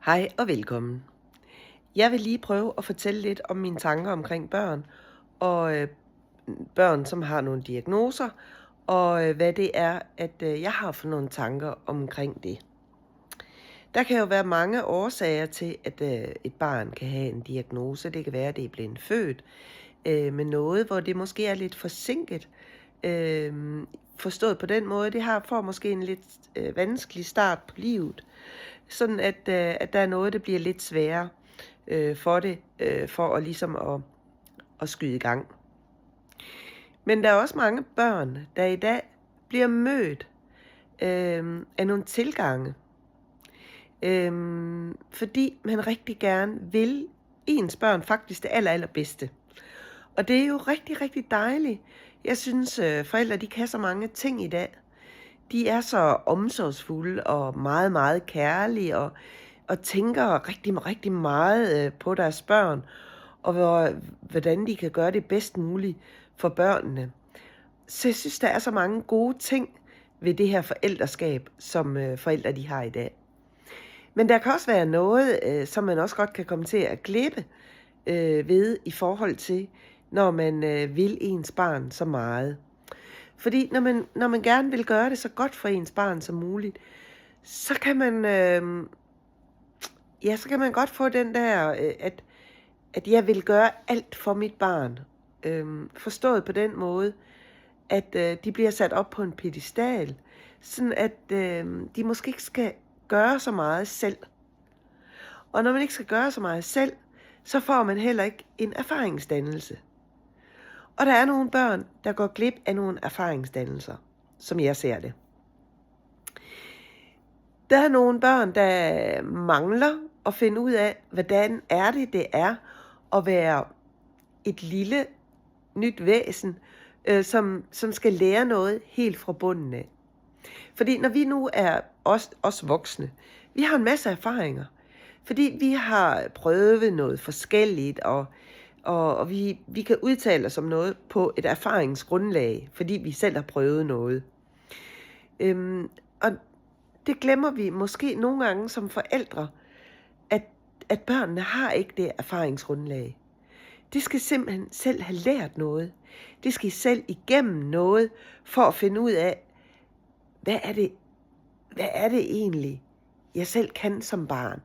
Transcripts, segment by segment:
Hej og velkommen. Jeg vil lige prøve at fortælle lidt om mine tanker omkring børn, og børn, som har nogle diagnoser, og hvad det er, at jeg har for nogle tanker omkring det. Der kan jo være mange årsager til, at et barn kan have en diagnose. Det kan være, at det er blevet født med noget, hvor det måske er lidt forsinket. Forstået på den måde, det får måske en lidt vanskelig start på livet. Sådan at der er noget, der bliver lidt sværere for det, for at ligesom at skyde i gang. Men der er også mange børn, der i dag bliver mødt af nogle tilgange, fordi man rigtig gerne vil ens børn faktisk det allerbedste. Og det er jo rigtig, rigtig dejligt. Jeg synes, forældre de kan så mange ting i dag. De er så omsorgsfulde og meget, meget kærlige og tænker rigtig, rigtig meget på deres børn, og hvordan de kan gøre det bedst muligt for børnene. Så jeg synes, der er så mange gode ting ved det her forældreskab, som forældre de har i dag. Men der kan også være noget, som man også godt kan komme til at glippe ved i forhold til, når man vil ens barn så meget. Fordi når man gerne vil gøre det så godt for ens barn som muligt, så kan man godt få den der, at jeg vil gøre alt for mit barn. Forstået på den måde, at de bliver sat op på en pedestal, sådan at de måske ikke skal gøre så meget selv. Og når man ikke skal gøre så meget selv, så får man heller ikke en erfaringsdannelse. Og der er nogle børn, der går glip af nogle erfaringsdannelser, som jeg ser det. Der er nogle børn, der mangler at finde ud af, hvordan det er at være et lille nyt væsen, som skal lære noget helt fra bunden af. Fordi når vi nu er os voksne, vi har en masse erfaringer, fordi vi har prøvet noget forskelligt, og vi kan udtale os om noget på et erfaringsgrundlag, fordi vi selv har prøvet noget. Og det glemmer vi måske nogle gange som forældre, at børnene har ikke det erfaringsgrundlag. De skal simpelthen selv have lært noget. De skal selv igennem noget for at finde ud af, hvad er det egentlig, jeg selv kan som barn?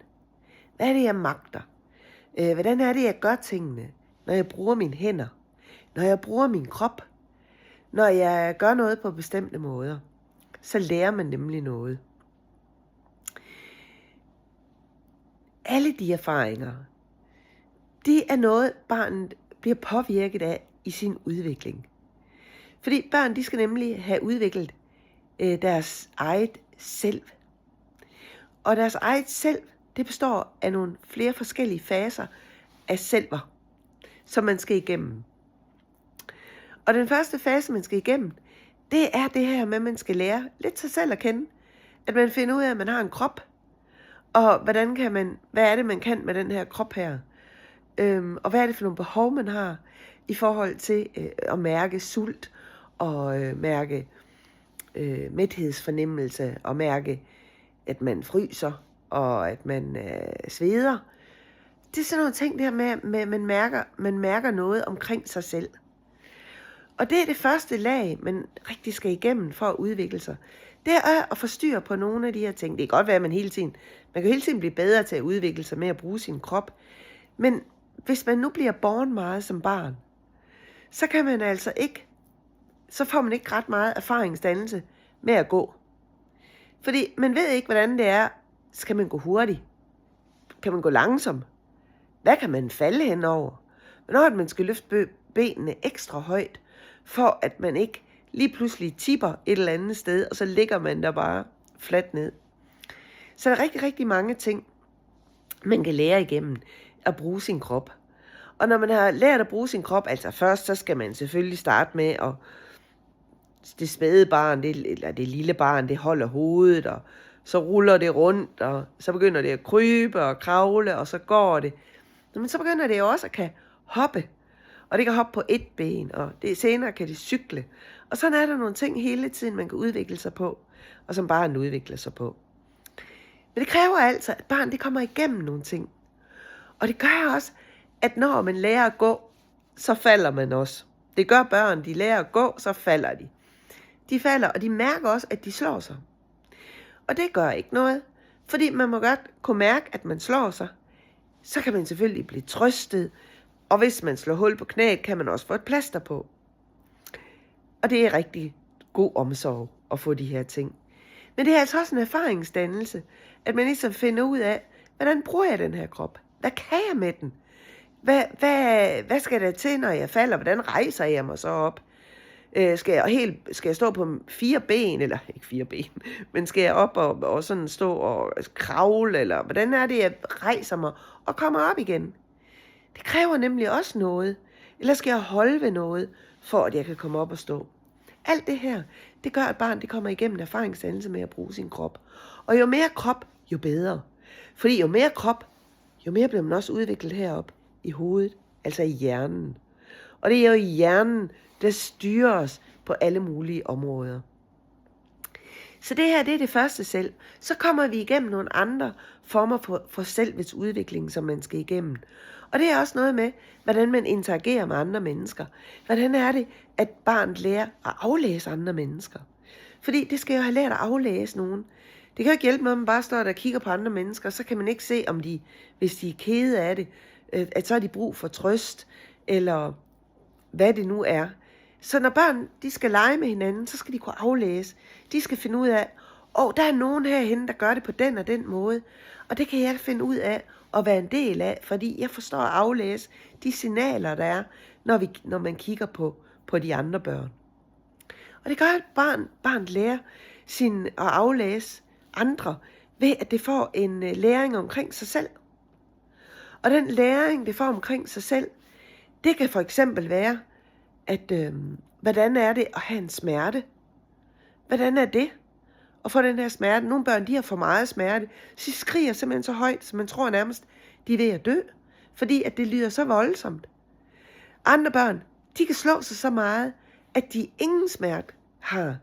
Hvad er det, jeg magter? Hvordan er det, jeg gør tingene, når jeg bruger mine hænder? Når jeg bruger min krop? Når jeg gør noget på bestemte måder? Så lærer man nemlig noget. Alle de erfaringer, det er noget, barnet bliver påvirket af i sin udvikling. Fordi børn, de skal nemlig have udviklet deres eget selv. Og deres eget selv, det består af nogle flere forskellige faser af selver, som man skal igennem. Og den første fase, man skal igennem, det er det her med, at man skal lære lidt sig selv at kende. At man finder ud af, at man har en krop, og hvad er det, man kan med den her krop her? Og hvad er det for nogle behov, man har i forhold til at mærke sult, og mærke mæthedsfornemmelse, og mærke, at man fryser, og at man sveder. Det er sådan nogle ting der med at man mærker noget omkring sig selv. Og det er det første lag, man rigtig skal igennem for at udvikle sig. Det er at få styr på nogle af de her ting. Det kan godt være, at man kan hele tiden blive bedre til at udvikle sig med at bruge sin krop. Men hvis man nu bliver born meget som barn, så kan man altså ikke, så får man ikke ret meget erfaringsdannelse med at gå. Fordi man ved ikke, hvordan det er. Skal man gå hurtigt? Kan man gå langsomt? Hvad kan man falde henover? Hvornår er det, man skal løfte benene ekstra højt, for at man ikke lige pludselig tipper et eller andet sted, og så ligger man der bare fladt ned. Så der er rigtig, rigtig mange ting, man kan lære igennem at bruge sin krop. Og når man har lært at bruge sin krop, altså først, så skal man selvfølgelig starte med at det spæde barn, eller det lille barn, det holder hovedet, og så ruller det rundt, og så begynder det at krybe og kravle, og så går det. Men så begynder det jo også at kan hoppe, og det kan hoppe på et ben, og senere kan det cykle. Og sådan er der nogle ting hele tiden, man kan udvikle sig på, og som barnet udvikler sig på. Men det kræver altså, at barn det kommer igennem nogle ting. Og det gør også, at når man lærer at gå, så falder man også. Det gør børn, de lærer at gå, så falder de. De falder, og de mærker også, at de slår sig. Og det gør ikke noget, fordi man må godt kunne mærke, at man slår sig. Så kan man selvfølgelig blive trøstet, og hvis man slår hul på knæet, kan man også få et plaster på. Og det er rigtig god omsorg at få de her ting. Men det er altså også en erfaringsdannelse, at man ligesom finder ud af, hvordan bruger jeg den her krop? Hvad kan jeg med den? Hvad skal der til, når jeg falder? Hvordan rejser jeg mig så op? Skal jeg stå på 4 ben, eller ikke 4 ben, men skal jeg op og sådan stå og kravle, eller hvordan er det, jeg rejser mig og kommer op igen? Det kræver nemlig også noget. Eller skal jeg holde ved noget, for at jeg kan komme op og stå? Alt det her, det gør, at barn det kommer igennem erfaringsdannelse med at bruge sin krop. Og jo mere krop, jo bedre. Fordi jo mere krop, jo mere bliver man også udviklet herop i hovedet, altså i hjernen. Og det er jo i hjernen, der styrer os på alle mulige områder. Så det her, det er det første selv. Så kommer vi igennem nogle andre former for selvets udvikling, som man skal igennem. Og det er også noget med, hvordan man interagerer med andre mennesker. Hvordan er det, at barnet lærer at aflæse andre mennesker? Fordi det skal jo have lært at aflæse nogen. Det kan jo ikke hjælpe med, at man bare står der og kigger på andre mennesker, så kan man ikke se, om de, hvis de er kede af det, at så har de brug for trøst, eller hvad det nu er. Så når børn de skal lege med hinanden, så skal de kunne aflæse. De skal finde ud af, der er nogen herhenne, der gør det på den og den måde. Og det kan jeg finde ud af at være en del af, fordi jeg forstår at aflæse de signaler, der er, når man kigger på de andre børn. Og det gør, at barn lærer at aflæse andre, ved at det får en læring omkring sig selv. Og den læring, det får omkring sig selv, det kan for eksempel være, at hvordan er det at have en smerte? Hvordan er det at få den her smerte? Nogle børn, de har for meget smerte. De skriger simpelthen så højt, så man tror nærmest, de er ved at dø, fordi at det lyder så voldsomt. Andre børn, de kan slå sig så meget, at de ingen smerte har.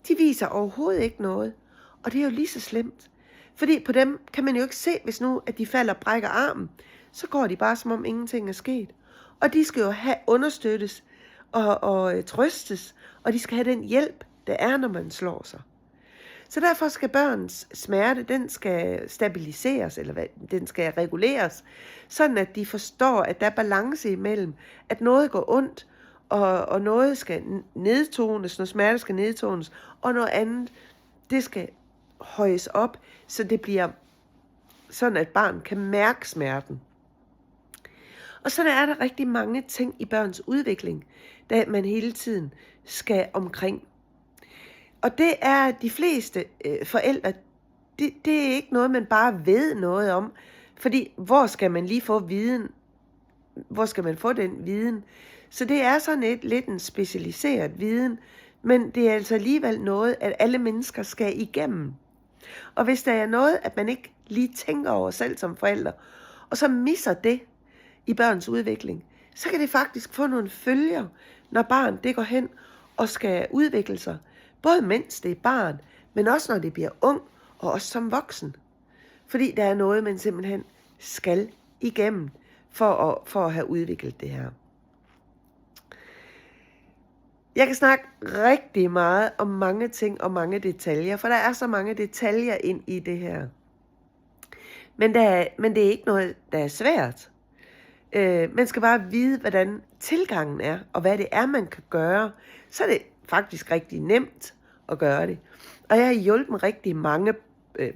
De viser overhovedet ikke noget, og det er jo lige så slemt. Fordi på dem kan man jo ikke se, hvis nu at de falder og brækker armen, så går de bare som om ingenting er sket. Og de skal jo understøttes og trøstes, og de skal have den hjælp, der er, når man slår sig. Så derfor skal børns smerte, den skal stabiliseres, eller den skal reguleres, sådan at de forstår, at der er balance imellem, at noget går ondt, og noget skal nedtones, når smerte skal nedtones, og noget andet, det skal højes op, så det bliver sådan, at barn kan mærke smerten. Og så er der rigtig mange ting i børns udvikling, der man hele tiden skal omkring. Og det er de fleste forældre, det er ikke noget, man bare ved noget om. Fordi hvor skal man lige få viden? Hvor skal man få den viden? Så det er sådan lidt en specialiseret viden, men det er altså alligevel noget, at alle mennesker skal igennem. Og hvis der er noget, at man ikke lige tænker over selv som forældre, og så misser det i børns udvikling, så kan det faktisk få nogle følger, når barn det går hen og skal udvikle sig. Både mens det er barn, men også når det bliver ung, og også som voksen. Fordi der er noget, man simpelthen skal igennem, for at have udviklet det her. Jeg kan snakke rigtig meget om mange ting og mange detaljer, for der er så mange detaljer ind i det her. Men det er ikke noget, der er svært. Man skal bare vide, hvordan tilgangen er, og hvad det er, man kan gøre. Så er det faktisk rigtig nemt at gøre det. Og jeg har hjulpet rigtig mange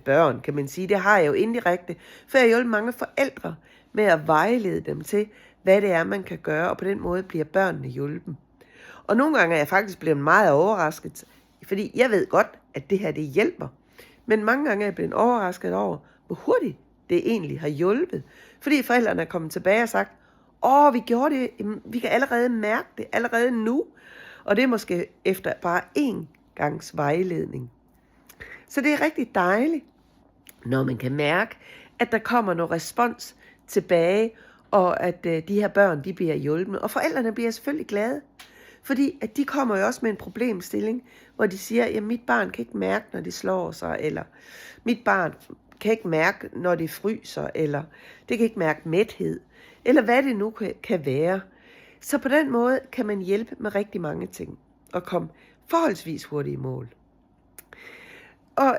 børn, kan man sige. Det har jeg jo indirekte, for jeg har hjulpet mange forældre med at vejlede dem til, hvad det er, man kan gøre, og på den måde bliver børnene hjulpet. Og nogle gange er jeg faktisk blevet meget overrasket, fordi jeg ved godt, at det her det hjælper. Men mange gange er jeg blevet overrasket over, hvor hurtigt det egentlig har hjulpet. Fordi forældrene er kommet tilbage og sagt, vi gjorde det, vi kan allerede mærke det, allerede nu. Og det er måske efter bare én gangs vejledning. Så det er rigtig dejligt, når man kan mærke, at der kommer noget respons tilbage, og at de her børn, de bliver hjulpet. Og forældrene bliver selvfølgelig glade, fordi at de kommer jo også med en problemstilling, hvor de siger, at mit barn kan ikke mærke, når det slår sig, eller mit barn kan ikke mærke, når det fryser, eller det kan ikke mærke mæthed, eller hvad det nu kan være. Så på den måde kan man hjælpe med rigtig mange ting, og komme forholdsvis hurtigt i mål. Og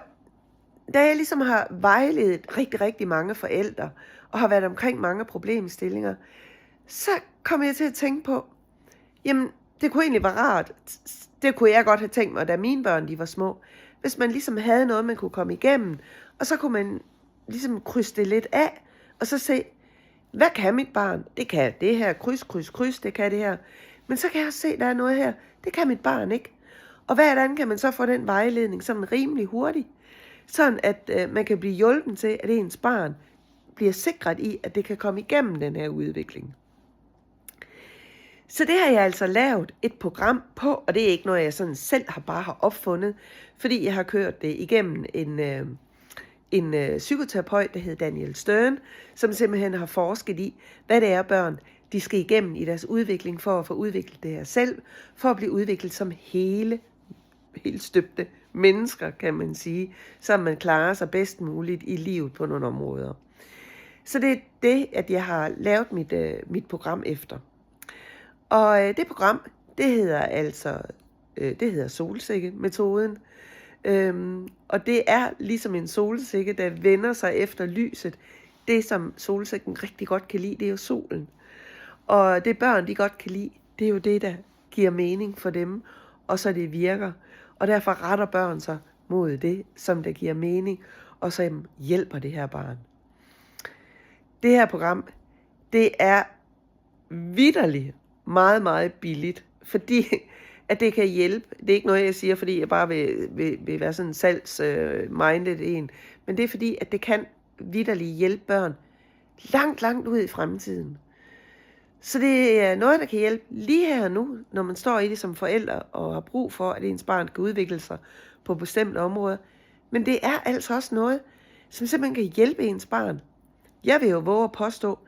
da jeg ligesom har vejledet rigtig, rigtig mange forældre, og har været omkring mange problemstillinger, så kom jeg til at tænke på, jamen, det kunne egentlig være rart. Det kunne jeg godt have tænkt mig, da mine børn de var små. Hvis man ligesom havde noget, man kunne komme igennem, og så kunne man ligesom krydse det lidt af, og så se, hvad kan mit barn? Det kan det her, kryds, det kan det her. Men så kan jeg også se, der er noget her, det kan mit barn ikke. Og hvordan kan man så få den vejledning sådan rimelig hurtigt? Sådan at man kan blive hjulpet til, at ens barn bliver sikret i, at det kan komme igennem den her udvikling. Så det har jeg altså lavet et program på, og det er ikke noget, jeg sådan selv har opfundet, fordi jeg har kørt det igennem en psykoterapeut, der hedder Daniel Stern, som simpelthen har forsket i, hvad det er børn, de skal igennem i deres udvikling, for at få udviklet det her selv, for at blive udviklet som helt støbte mennesker, kan man sige, så man klarer sig bedst muligt i livet på nogle områder. Så det er det, at jeg har lavet mit program efter. Og det program, det hedder solsikkemetoden. Og det er ligesom en solsikke, der vender sig efter lyset. Det, som solsikken rigtig godt kan lide, det er jo solen. Og det børn, de godt kan lide, det er jo det, der giver mening for dem, og så det virker. Og derfor retter børn sig mod det, som der giver mening, og som hjælper det her barn. Det her program, det er vitterligt meget, meget billigt, fordi at det kan hjælpe. Det er ikke noget, jeg siger, fordi jeg bare vil være sådan en salgs-minded en, men det er fordi, at det kan vitterligt hjælpe børn langt ud i fremtiden. Så det er noget, der kan hjælpe lige her og nu, når man står i det som forældre og har brug for, at ens barn kan udvikle sig på bestemte områder. Men det er altså også noget, som simpelthen kan hjælpe ens barn. Jeg vil jo våge at påstå,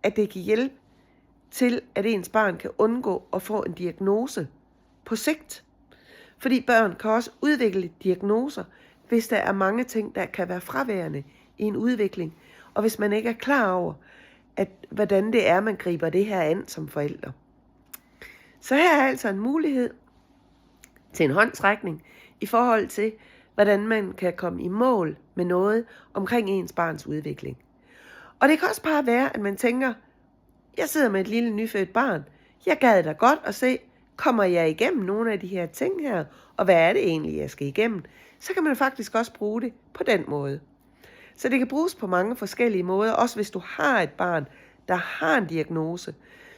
at det kan hjælpe til, at ens barn kan undgå at få en diagnose på sigt. Fordi børn kan også udvikle diagnoser, hvis der er mange ting, der kan være fraværende i en udvikling, og hvis man ikke er klar over, hvordan det er, man griber det her an som forældre. Så her er altså en mulighed til en håndsrækning i forhold til, hvordan man kan komme i mål med noget omkring ens barns udvikling. Og det kan også bare være, at man tænker, jeg sidder med et lille nyfødt barn, jeg gad da godt at se, kommer jeg igennem nogle af de her ting her, og hvad er det egentlig, jeg skal igennem? Så kan man faktisk også bruge det på den måde. Så det kan bruges på mange forskellige måder, også hvis du har et barn, der har en diagnose.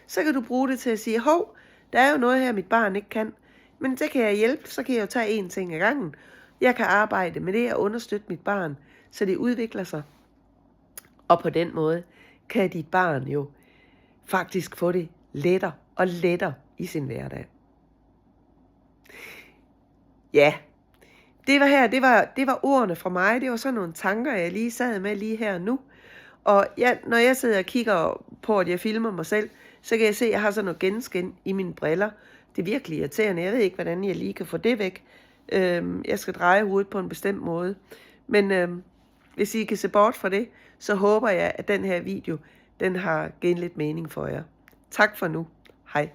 Så kan du bruge det til at sige, hov, der er jo noget her, mit barn ikke kan, men det kan jeg hjælpe, så kan jeg jo tage én ting ad gangen. Jeg kan arbejde med det og understøtte mit barn, så det udvikler sig. Og på den måde kan dit barn jo faktisk få det lettere og lettere i sin hverdag. Ja, det var ordene fra mig. Det var sådan nogle tanker, jeg lige sad med lige her nu. Og når jeg sidder og kigger på, at jeg filmer mig selv, så kan jeg se, at jeg har sådan noget genskin i mine briller. Det er virkelig irriterende. Jeg ved ikke, hvordan jeg lige kan få det væk. Jeg skal dreje hovedet på en bestemt måde. Men hvis I kan se bort fra det, så håber jeg, at den her video, den har givet lidt mening for jer. Tak for nu. Hej.